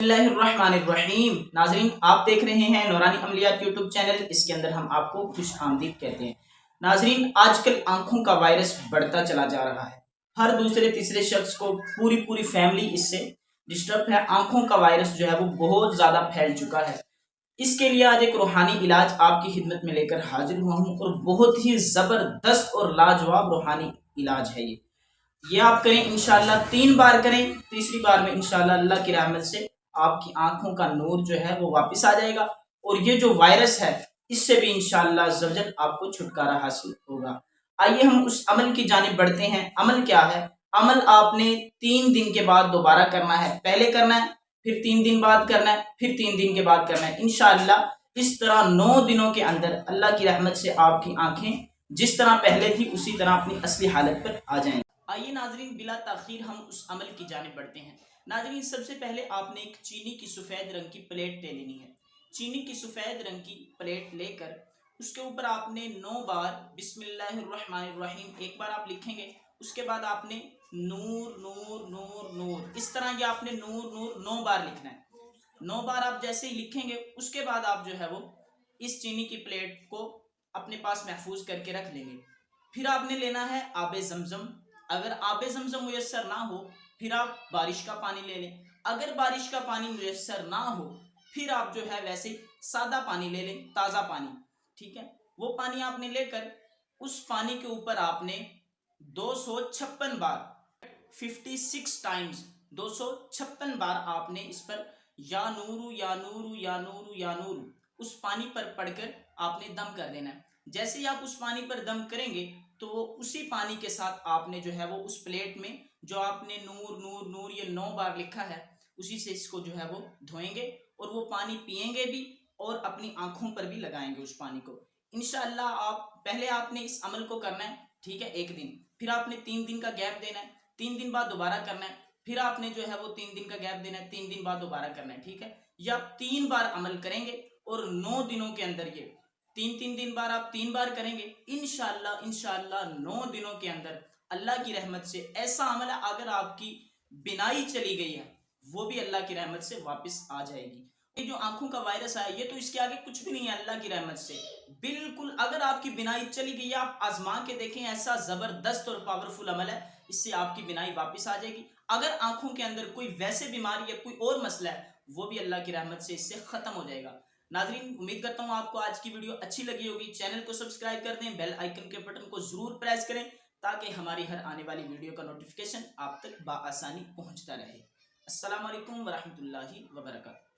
बिस्मिल्लाहिर्रहमानिर्रहीम। नाजरीन, आप देख रहे हैं नूरानी अमलियात यूट्यूब चैनल। इसके अंदर हम आपको खुश आमदीद कहते हैं। नाजरीन, आजकल आंखों का वायरस बढ़ता चला जा रहा है। हर दूसरे तीसरे शख्स को पूरी पूरी फैमिली इससे डिस्टर्ब है। आंखों का वायरस जो है वो बहुत ज़्यादा फैल चुका है। इसके लिए आज एक रूहानी इलाज आपकी खिदमत में लेकर हाजिर हुआ हूँ और बहुत ही ज़बरदस्त और लाजवाब रूहानी इलाज है ये आप करें इंशाल्लाह। 3 बार करें, तीसरी बार में इंशाल्लाह अल्लाह की रहमत से आपकी आंखों का नूर जो है वो वापस आ जाएगा और ये जो वायरस है इससे भी इंशाल्लाह ज़वजल आपको छुटकारा हासिल होगा। आइए हम उस अमल की जानिब बढ़ते हैं। अमल क्या है? अमल आपने 3 दिन के बाद दोबारा करना है। पहले करना है, फिर 3 दिन बाद करना है, फिर 3 दिन के बाद करना है। इंशाल्लाह इस तरह 9 दिनों के अंदर अल्लाह की रहमत से आपकी आंखें जिस तरह पहले थी उसी तरह अपनी असली हालत पर आ जाएंगी। आइए नाजरीन, बिला ताखीर हम उस अमल की जानिब बढ़ते हैं। नाजरीन, सबसे पहले आपने एक चीनी की सफ़ेद रंग की प्लेट ले लेनी है। चीनी की सफ़ेद रंग की प्लेट लेकर उसके ऊपर आपने 9 बार बिस्मिल्लाहिर्रहमानिर्रहीम एक बार आप लिखेंगे। उसके बाद आपने नूर नूर नूर नूर, इस तरह ये आपने नूर नूर 9 बार लिखना है। 9 बार आप जैसे ही लिखेंगे उसके बाद आप जो है वो इस चीनी की प्लेट को अपने पास महफूज करके रख लेंगे। फिर आपने लेना है आबे ज़मज़म। अगर आबे ज़मज़म मुयस्सर ना हो फिर आप बारिश का पानी ले लें। अगर बारिश का पानी मुयस्सर ना हो फिर आप जो है वैसे सादा पानी ले लें, ताज़ा पानी। ठीक है, वो पानी आपने लेकर उस पानी के ऊपर आपने 256 बार 56 टाइम्स 256 बार आपने इस पर या नूरू या नूरू या नूरू या नूरू उस पानी पर पढ़कर आपने दम कर देना है। जैसे ही आप उस पानी पर दम करेंगे तो उसी पानी के साथ आपने जो है वो उस प्लेट में जो आपने नूर नूर नूर ये 9 बार लिखा है उसी से इसको जो है वो धोएंगे और वो पानी पिएंगे भी और अपनी आंखों पर भी लगाएंगे उस पानी को। इंशाअल्लाह आप पहले आपने इस अमल को करना है, ठीक है, 1 दिन। फिर आपने 3 दिन का गैप देना है, 3 दिन बाद दोबारा करना है। फिर आपने जो है वो 3 दिन का गैप देना है, 3 दिन बाद दोबारा करना है। ठीक है, या आप 3 बार अमल करेंगे और 9 दिनों के अंदर ये 3 दिन बाद आप 3 बार करेंगे। इंशाअल्लाह 9 दिनों के अंदर अल्लाह की रहमत से ऐसा अमल है, अगर आपकी बिनाई चली गई है वो भी अल्लाह की रहमत से वापस आ जाएगी। ये जो आंखों का वायरस है ये तो इसके आगे कुछ भी नहीं है अल्लाह की रहमत से, बिल्कुल। अगर आपकी बिनाई चली गई है आप आजमा के देखें, ऐसा जबरदस्त और पावरफुल अमल है, इससे आपकी बिनाई वापस आ जाएगी। अगर आंखों के अंदर कोई वैसे बीमारी या कोई और मसला है वो भी अल्लाह की रहमत से इससे खत्म हो जाएगा। नाजरीन, उम्मीद करता हूँ आपको आज की वीडियो अच्छी लगी होगी। चैनल को सब्सक्राइब कर दें, बेल आइकन के बटन को जरूर प्रेस करें ताकि हमारी हर आने वाली वीडियो का नोटिफिकेशन आप तक बआसानी पहुंचता रहे। अस्सलाम वालेकुम वरहमतुल्लाहि वबरकातुहू।